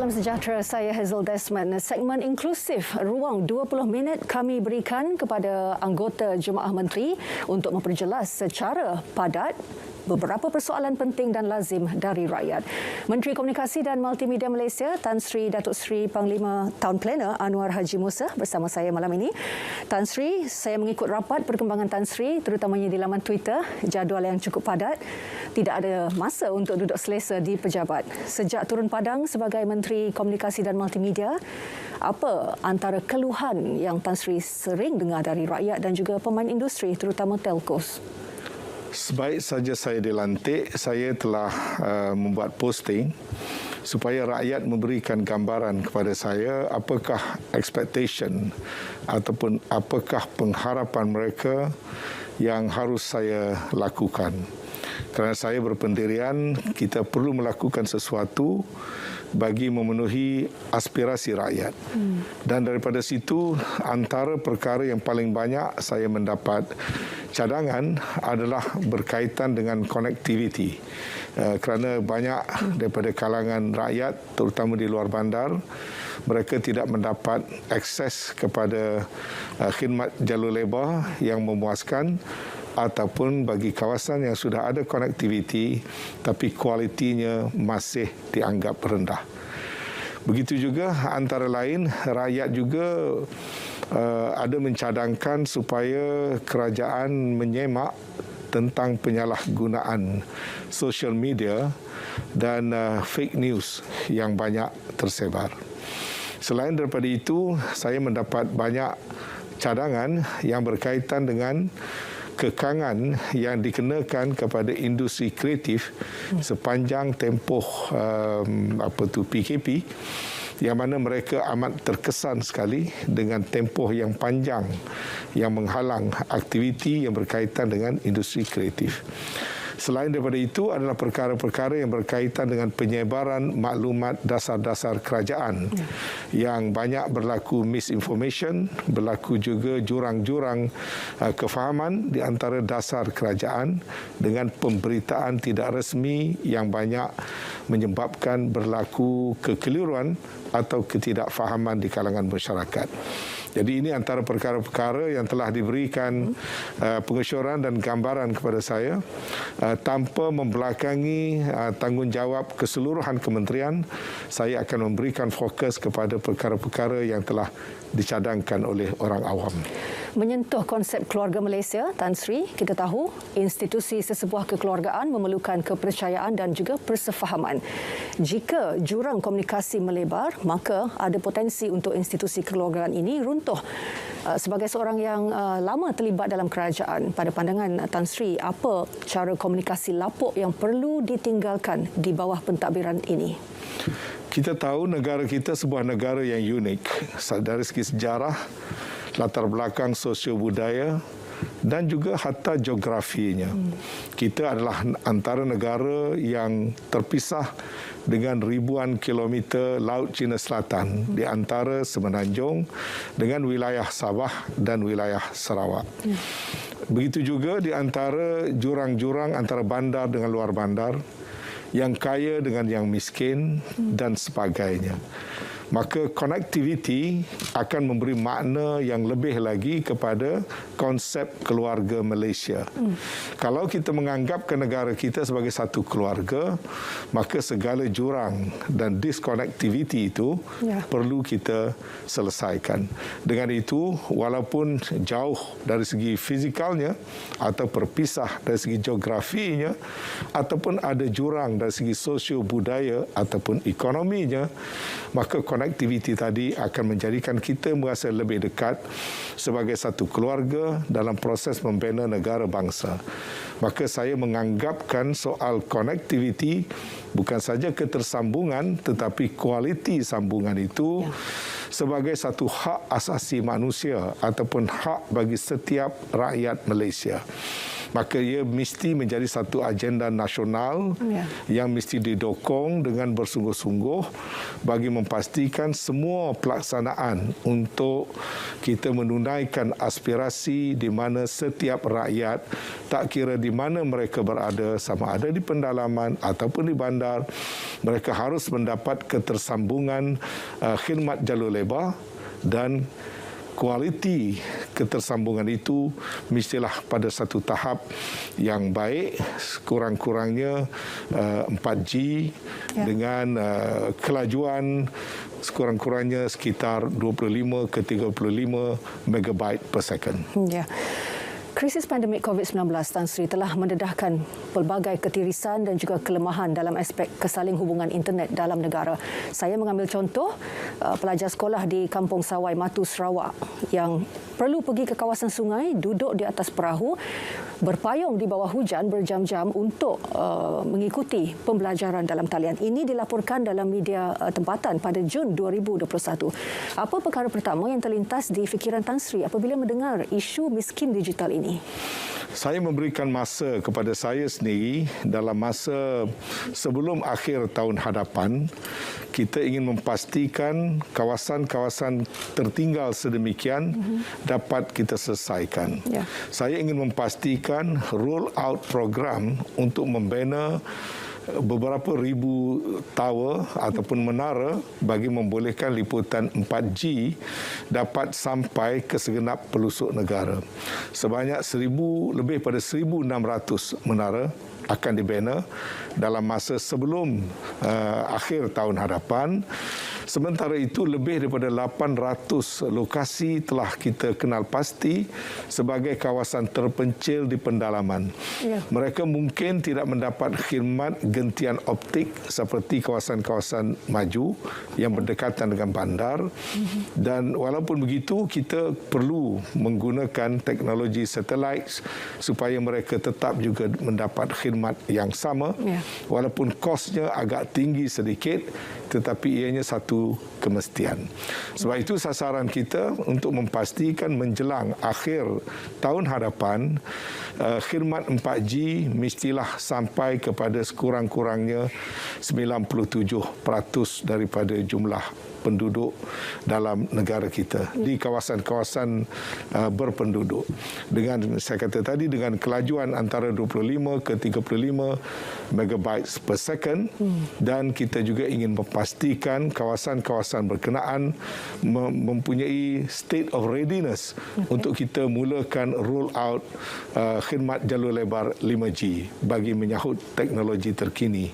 Salam sejahtera, saya Hazel Desmond. Segmen inklusif ruang 20 minit kami berikan kepada anggota Jemaah Menteri untuk memperjelas secara padat beberapa persoalan penting dan lazim dari rakyat. Menteri Komunikasi dan Multimedia Malaysia, Tan Sri Datuk Seri Panglima Tahun Plena Anwar Haji Musa bersama saya malam ini. Tan Sri, saya mengikut rapat perkembangan Tan Sri terutamanya di laman Twitter, jadual yang cukup padat. Tidak ada masa untuk duduk selesa di pejabat. Sejak turun padang sebagai Menteri Komunikasi dan Multimedia, apa antara keluhan yang Tan Sri sering dengar dari rakyat dan juga pemain industri terutama telcos? Sebaik saja saya dilantik, saya telah membuat posting supaya rakyat memberikan gambaran kepada saya apakah expectation ataupun apakah pengharapan mereka yang harus saya lakukan. Kerana saya berpendirian, kita perlu melakukan sesuatu bagi memenuhi aspirasi rakyat. Dan daripada situ, antara perkara yang paling banyak saya mendapat cadangan adalah berkaitan dengan konektiviti. Kerana banyak daripada kalangan rakyat, terutama di luar bandar, mereka tidak mendapat akses kepada khidmat jalur lebar yang memuaskan, ataupun bagi kawasan yang sudah ada konektiviti tapi kualitinya masih dianggap rendah. Begitu juga antara lain rakyat juga ada mencadangkan supaya kerajaan menyemak tentang penyalahgunaan social media dan fake news yang banyak tersebar. Selain daripada itu, saya mendapat banyak cadangan yang berkaitan dengan kekangan yang dikenakan kepada industri kreatif sepanjang tempoh PKP, yang mana mereka amat terkesan sekali dengan tempoh yang panjang yang menghalang aktiviti yang berkaitan dengan industri kreatif. Selain daripada itu adalah perkara-perkara yang berkaitan dengan penyebaran maklumat dasar-dasar kerajaan yang banyak berlaku misinformation, berlaku juga jurang-jurang kefahaman di antara dasar kerajaan dengan pemberitaan tidak resmi yang banyak menyebabkan berlaku kekeliruan atau ketidakfahaman di kalangan masyarakat. Jadi ini antara perkara-perkara yang telah diberikan pengesyoran dan gambaran kepada saya tanpa membelakangi tanggungjawab keseluruhan kementerian. Saya akan memberikan fokus kepada perkara-perkara yang telah dicadangkan oleh orang awam. Menyentuh konsep keluarga Malaysia, Tan Sri, kita tahu institusi sesebuah kekeluargaan memerlukan kepercayaan dan juga persefahaman. Jika jurang komunikasi melebar, maka ada potensi untuk institusi kekeluargaan ini runtuh. Sebagai seorang yang lama terlibat dalam kerajaan, pada pandangan Tan Sri, apa cara komunikasi lapuk yang perlu ditinggalkan di bawah pentadbiran ini? Kita tahu negara kita sebuah negara yang unik dari segi sejarah, latar belakang sosio-budaya dan juga hatta geografinya. Kita adalah antara negara yang terpisah dengan ribuan kilometer Laut Cina Selatan di antara Semenanjung dengan wilayah Sabah dan wilayah Sarawak. Begitu juga di antara jurang-jurang antara bandar dengan luar bandar, yang kaya dengan yang miskin dan sebagainya. Maka konektiviti akan memberi makna yang lebih lagi kepada konsep keluarga Malaysia. Kalau kita menganggapkan negara kita sebagai satu keluarga, maka segala jurang dan diskonektiviti itu perlu kita selesaikan. Dengan itu, walaupun jauh dari segi fizikalnya atau berpisah dari segi geografinya, ataupun ada jurang dari segi sosio budaya ataupun ekonominya, maka konektiviti tadi akan menjadikan kita merasa lebih dekat sebagai satu keluarga dalam proses membina negara bangsa. Maka saya menganggapkan soal konektiviti bukan saja ketersambungan tetapi kualiti sambungan itu sebagai satu hak asasi manusia ataupun hak bagi setiap rakyat Malaysia. maka ia mesti menjadi satu agenda nasional yang mesti didokong dengan bersungguh-sungguh bagi memastikan semua pelaksanaan untuk kita menunaikan aspirasi di mana setiap rakyat, tak kira di mana mereka berada, sama ada di pendalaman ataupun di bandar, mereka harus mendapat ketersambungan khidmat jalur lebar, dan kualiti ketersambungan itu mestilah pada satu tahap yang baik, kurang-kurangnya 4G dengan kelajuan sekurang-kurangnya sekitar 25 ke 35 megabyte per second. Ya. Krisis pandemik COVID-19 Tan Sri telah mendedahkan pelbagai ketirisan dan juga kelemahan dalam aspek kesaling hubungan internet dalam negara. Saya mengambil contoh pelajar sekolah di Kampung Sawai Matu Sarawak yang perlu pergi ke kawasan sungai, duduk di atas perahu, berpayung di bawah hujan berjam-jam untuk mengikuti pembelajaran dalam talian. Ini dilaporkan dalam media tempatan pada Jun 2021. Apa perkara pertama yang terlintas di fikiran Tan Sri apabila mendengar isu miskin digital ini? Saya memberikan masa kepada saya sendiri dalam masa sebelum akhir tahun hadapan. Kita ingin memastikan kawasan-kawasan tertinggal sedemikian dapat kita selesaikan. Saya ingin memastikan roll out program untuk membina beberapa ribu tower ataupun menara bagi membolehkan liputan 4G dapat sampai ke segenap pelosok negara. Sebanyak lebih pada 1,600 menara akan dibina dalam masa sebelum akhir tahun hadapan. Sementara itu, lebih daripada 800 lokasi telah kita kenal pasti sebagai kawasan terpencil di pendalaman. Mereka mungkin tidak mendapat khidmat gentian optik seperti kawasan-kawasan maju yang berdekatan dengan bandar. Dan walaupun begitu, kita perlu menggunakan teknologi satelit supaya mereka tetap juga mendapat khidmat yang sama. Walaupun kosnya agak tinggi sedikit, tetapi ianya satu kemestian. Sebab itu sasaran kita untuk memastikan menjelang akhir tahun hadapan, khidmat 4G mestilah sampai kepada sekurang-kurangnya 97% daripada jumlah penduduk dalam negara kita di kawasan-kawasan berpenduduk. Dengan saya kata tadi, dengan kelajuan antara 25 ke 35 megabytes per second, dan kita juga ingin memastikan kawasan-kawasan berkenaan mempunyai state of readiness untuk kita mulakan roll out khidmat jalur lebar 5G bagi menyahut teknologi terkini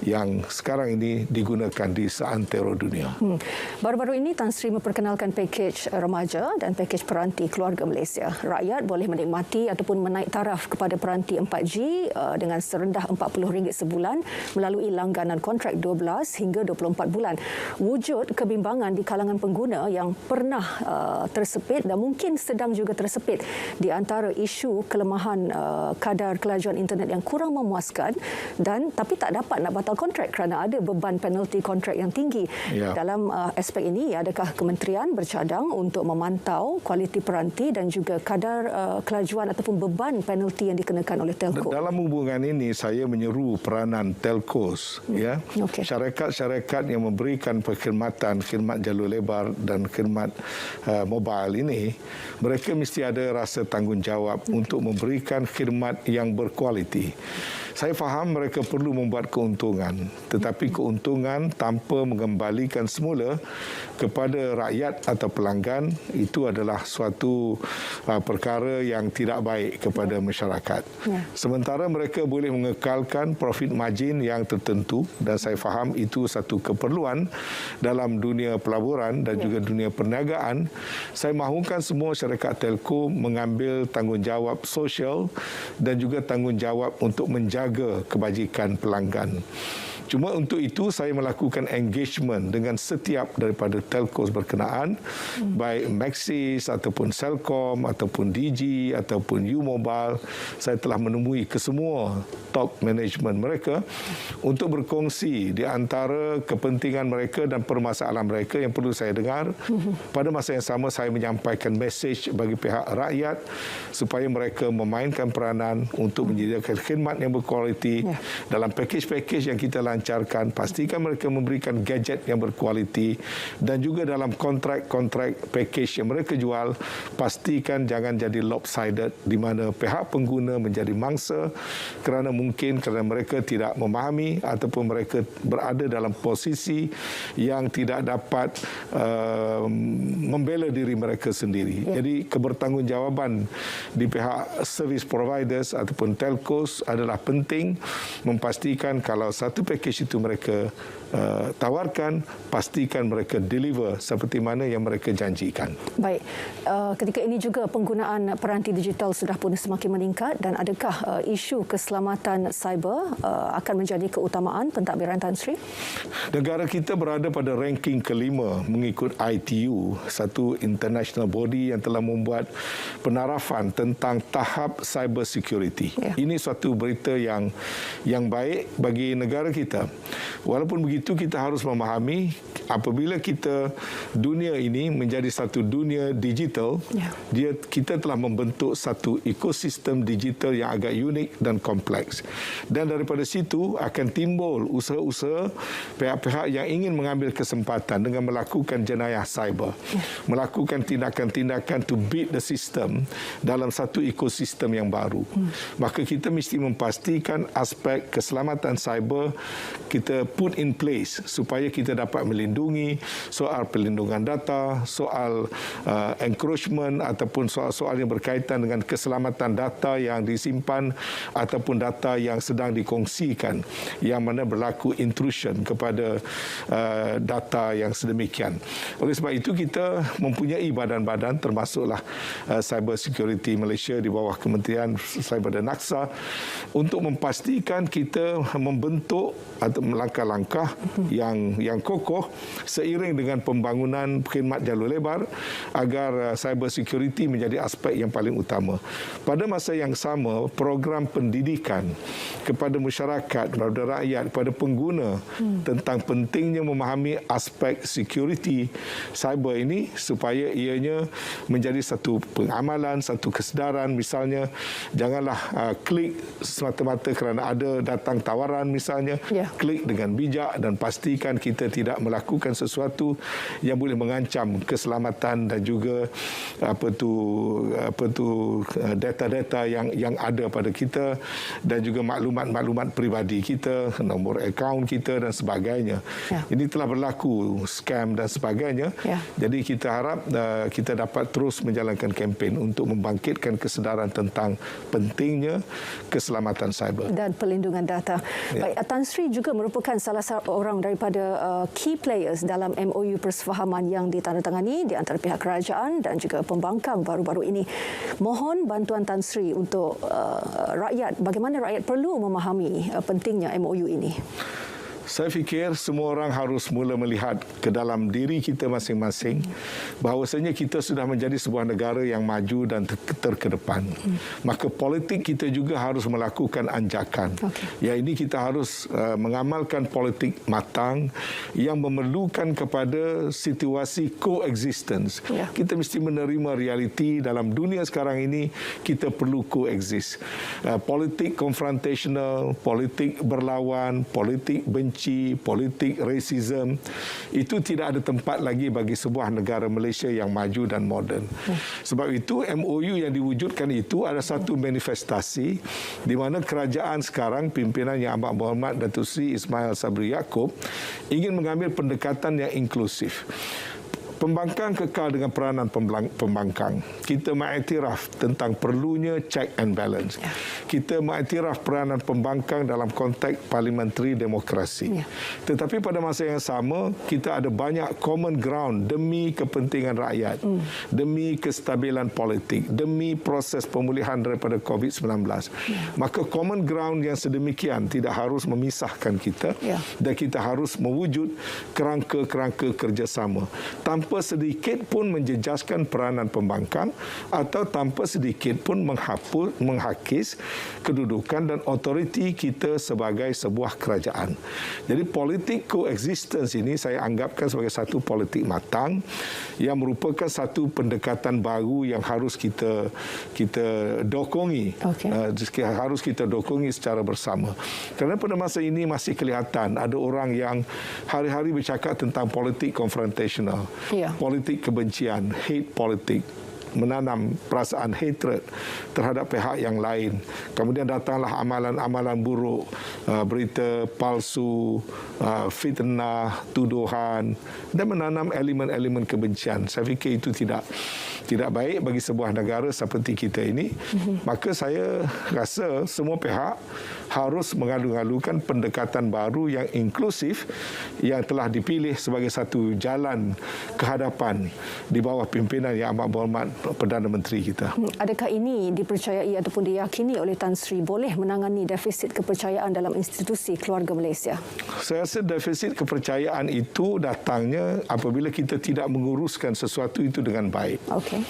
yang sekarang ini digunakan di seantero dunia. Baru-baru ini Tan Sri memperkenalkan pakej remaja dan pakej peranti keluarga Malaysia. Rakyat boleh menikmati ataupun menaik taraf kepada peranti 4G dengan serendah RM40 sebulan melalui langganan kontrak 12 hingga 24 bulan. Wujud kebimbangan di kalangan pengguna yang pernah tersepit dan mungkin sedang juga tersepit di antara isu kelemahan kadar kelajuan internet yang kurang memuaskan tapi tak dapat nak batal kontrak kerana ada beban penalti kontrak yang tinggi. Dalam aspek ini, adakah kementerian bercadang untuk memantau kualiti peranti dan juga kadar kelajuan ataupun beban penalti yang dikenakan oleh telco? Dalam hubungan ini, saya menyeru peranan telcos, syarikat-syarikat yang memberikan perkhidmatan khidmat jalur lebar dan khidmat mobile ini, mereka mesti ada rasa tanggungjawab untuk memberikan khidmat yang berkualiti. Saya faham mereka perlu membuat keuntungan, tetapi keuntungan tanpa mengembalikan semula kepada rakyat atau pelanggan itu adalah suatu perkara yang tidak baik kepada masyarakat. Sementara mereka boleh mengekalkan profit margin yang tertentu, dan saya faham itu satu keperluan dalam dunia pelaburan dan juga dunia perniagaan. Saya mahukan semua syarikat telco mengambil tanggungjawab sosial dan juga tanggungjawab untuk menjaga kebajikan pelanggan. Cuma untuk itu saya melakukan engagement dengan setiap daripada telcos berkenaan, baik Maxis ataupun Celcom ataupun Digi ataupun U-Mobile. Saya telah menemui kesemua top management mereka untuk berkongsi di antara kepentingan mereka dan permasalahan mereka yang perlu saya dengar. Pada masa yang sama saya menyampaikan mesej bagi pihak rakyat supaya mereka memainkan peranan untuk menyediakan khidmat yang berkualiti dalam pakej-pakej yang kita lancarkan. Pastikan mereka memberikan gadget yang berkualiti dan juga dalam kontrak-kontrak pakej yang mereka jual, pastikan jangan jadi lopsided di mana pihak pengguna menjadi mangsa kerana mereka tidak memahami ataupun mereka berada dalam posisi yang tidak dapat membela diri mereka sendiri. Jadi kebertanggungjawaban di pihak service providers ataupun telcos adalah penting, memastikan kalau satu pakej itu mereka tawarkan, pastikan mereka deliver seperti mana yang mereka janjikan. Baik, ketika ini juga penggunaan peranti digital sudah pun semakin meningkat, dan adakah isu keselamatan cyber akan menjadi keutamaan pentadbiran Tan Sri? Negara kita berada pada ranking kelima mengikut ITU, satu international body yang telah membuat penarafan tentang tahap cyber security. Ini suatu berita yang baik bagi negara kita. Walaupun begitu, kita harus memahami apabila dunia ini menjadi satu dunia digital, kita telah membentuk satu ekosistem digital yang agak unik dan kompleks. Dan daripada situ akan timbul usaha-usaha pihak-pihak yang ingin mengambil kesempatan dengan melakukan jenayah cyber, melakukan tindakan-tindakan to beat the system dalam satu ekosistem yang baru. Maka kita mesti memastikan aspek keselamatan cyber kita put in place supaya kita dapat melindungi soal perlindungan data, soal encroachment ataupun soal-soal yang berkaitan dengan keselamatan data yang disimpan ataupun data yang sedang dikongsikan, yang mana berlaku intrusion kepada data yang sedemikian. Oleh sebab itu kita mempunyai badan-badan termasuklah Cyber Security Malaysia di bawah Kementerian Cyber dan Naksa untuk memastikan kita membentuk atau langkah-langkah yang kokoh seiring dengan pembangunan khidmat jalur lebar agar cyber security menjadi aspek yang paling utama. Pada masa yang sama, program pendidikan kepada masyarakat, kepada rakyat, kepada pengguna tentang pentingnya memahami aspek security cyber ini supaya ianya menjadi satu pengamalan, satu kesedaran. Misalnya, janganlah klik semata-mata kerana ada datang tawaran misalnya. Klik dengan bijak dan pastikan kita tidak melakukan sesuatu yang boleh mengancam keselamatan dan juga data-data yang ada pada kita dan juga maklumat-maklumat peribadi kita, nombor akaun kita dan sebagainya. Ini telah berlaku scam dan sebagainya. Jadi kita harap kita dapat terus menjalankan kempen untuk membangkitkan kesedaran tentang pentingnya keselamatan cyber dan perlindungan data. Baik, Tan Sri juga merupakan salah seorang daripada key players dalam MOU persefahaman yang ditandatangani di antara pihak kerajaan dan juga pembangkang baru-baru ini. Mohon bantuan Tan Sri untuk rakyat, bagaimana rakyat perlu memahami pentingnya MOU ini. Saya fikir semua orang harus mula melihat ke dalam diri kita masing-masing bahawasanya kita sudah menjadi sebuah negara yang maju dan terkedepan. Maka politik kita juga harus melakukan anjakan. Ya, ini kita harus mengamalkan politik matang yang memerlukan kepada situasi coexistence. Kita mesti menerima realiti dalam dunia sekarang ini kita perlu coexist. Politik confrontational, politik berlawan, politik benci, politik racism, itu tidak ada tempat lagi bagi sebuah negara Malaysia yang maju dan moden. Sebab itu MOU yang diwujudkan itu ada satu manifestasi di mana kerajaan sekarang, pimpinan Yang Amat Berhormat Datuk Seri Ismail Sabri Yaakob ingin mengambil pendekatan yang inklusif. Pembangkang kekal dengan peranan pembangkang. Kita mengiktiraf tentang perlunya check and balance. Kita mengiktiraf peranan pembangkang dalam konteks parliamentary demokrasi. Tetapi pada masa yang sama, kita ada banyak common ground demi kepentingan rakyat, demi kestabilan politik, demi proses pemulihan daripada COVID-19. Maka common ground yang sedemikian tidak harus memisahkan kita dan kita harus mewujud kerangka-kerangka kerjasama tanpa sedikit pun menjejaskan peranan pembangkang atau tanpa sedikit pun menghakis kedudukan dan otoriti kita sebagai sebuah kerajaan. Jadi politik coexistence ini saya anggapkan sebagai satu politik matang yang merupakan satu pendekatan baru yang harus kita dokongi. Harus kita dokongi secara bersama. Kerana pada masa ini masih kelihatan ada orang yang hari-hari bercakap tentang politik konfrontasional, politik kebencian, hate politik, menanam perasaan hatred terhadap pihak yang lain. Kemudian datanglah amalan-amalan buruk, berita palsu, fitnah, tuduhan dan menanam elemen-elemen kebencian. Saya fikir itu tidak baik bagi sebuah negara seperti kita ini. Maka saya rasa semua pihak harus mengadu-adukan pendekatan baru yang inklusif yang telah dipilih sebagai satu jalan ke hadapan di bawah pimpinan yang amat berhormat Perdana Menteri kita. Adakah ini dipercayai ataupun diyakini oleh Tan Sri boleh menangani defisit kepercayaan dalam institusi keluarga Malaysia? Saya rasa defisit kepercayaan itu datangnya apabila kita tidak menguruskan sesuatu itu dengan baik.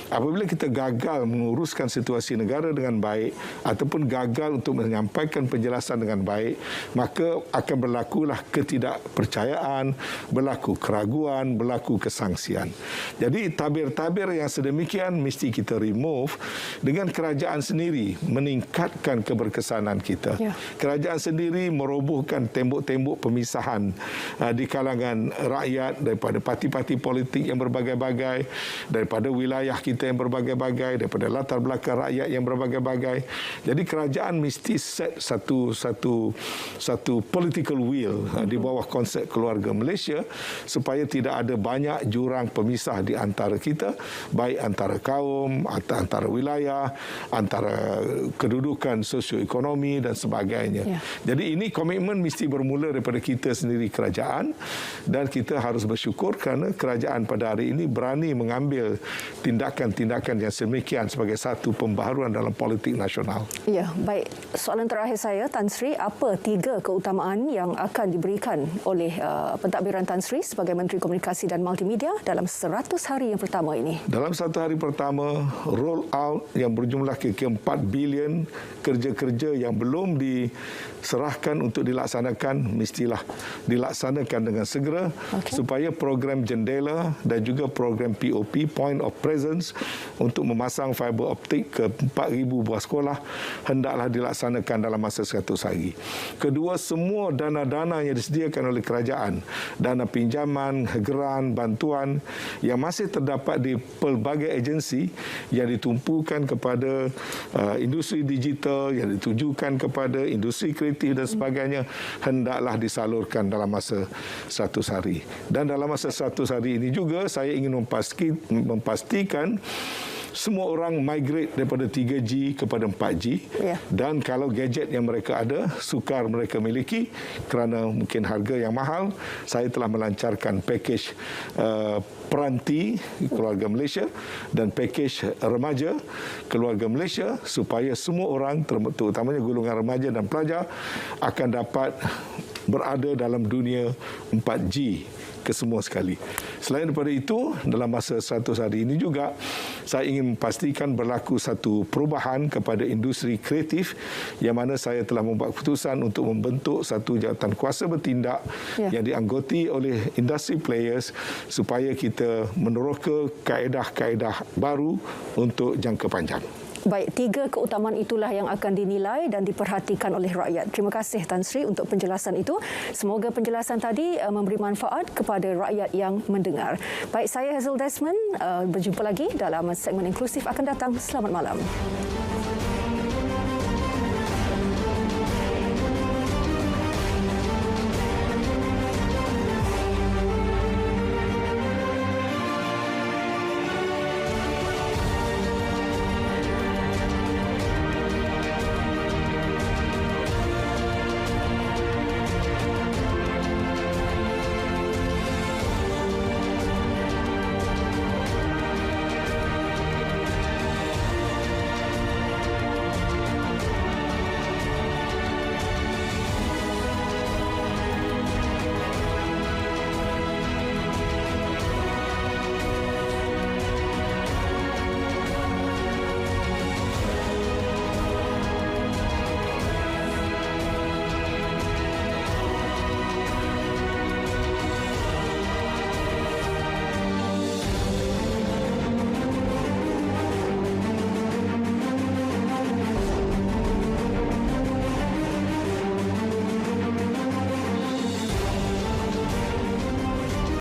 Apabila kita gagal menguruskan situasi negara dengan baik ataupun gagal untuk menyampaikan penjelasan dengan baik, maka akan berlakulah ketidakpercayaan, berlaku keraguan, berlaku kesangsian. Jadi tabir-tabir yang sedemikian mesti kita remove dengan kerajaan sendiri meningkatkan keberkesanan kita. Kerajaan sendiri merobohkan tembok-tembok pemisahan di kalangan rakyat daripada parti-parti politik yang berbagai-bagai, daripada wilayah kita yang berbagai-bagai, daripada latar belakang rakyat yang berbagai-bagai. Jadi kerajaan mesti set satu political will di bawah konsep keluarga Malaysia supaya tidak ada banyak jurang pemisah di antara kita, baik antara kaum, antara wilayah, antara kedudukan sosioekonomi dan sebagainya. Jadi ini komitmen mesti bermula daripada kita sendiri kerajaan, dan kita harus bersyukur kerana kerajaan pada hari ini berani mengambil tindakan-tindakan yang sedemikian sebagai satu pembaharuan dalam politik nasional. Ya, baik. Soalan terakhir saya, Tan Sri, apa 3 keutamaan yang akan diberikan oleh pentadbiran Tan Sri sebagai Menteri Komunikasi dan Multimedia dalam 100 hari yang pertama ini? Dalam 1 hari pertama, roll out yang berjumlah kira-kira 4 bilion kerja-kerja yang belum diserahkan untuk dilaksanakan mestilah dilaksanakan dengan segera supaya program jendela dan juga program POP, Point of Presence, untuk memasang fiber optik ke 4,000 buah sekolah hendaklah dilaksanakan dalam masa 100 hari. Kedua, semua dana-dana yang disediakan oleh kerajaan, dana pinjaman, geran, bantuan yang masih terdapat di pelbagai agensi yang ditumpukan kepada industri digital, yang ditujukan kepada industri kreatif dan sebagainya, hendaklah disalurkan dalam masa 100 hari. Dan dalam masa 100 hari ini juga saya ingin memastikan semua orang migrate daripada 3G kepada 4G. Dan kalau gadget yang mereka ada, sukar mereka miliki kerana mungkin harga yang mahal, saya telah melancarkan pakej peranti keluarga Malaysia dan pakej remaja keluarga Malaysia supaya semua orang, terutamanya golongan remaja dan pelajar, akan dapat berada dalam dunia 4G kesemua sekali. Selain daripada itu, dalam masa 100 hari ini juga saya ingin memastikan berlaku satu perubahan kepada industri kreatif yang mana saya telah membuat keputusan untuk membentuk satu jawatan kuasa bertindak yang dianggoti oleh industri players supaya kita meneroka kaedah-kaedah baru untuk jangka panjang. Baik, 3 keutamaan itulah yang akan dinilai dan diperhatikan oleh rakyat. Terima kasih Tan Sri untuk penjelasan itu. Semoga penjelasan tadi memberi manfaat kepada rakyat yang mendengar. Baik, saya Hazel Desmond, berjumpa lagi dalam segmen inklusif akan datang. Selamat malam.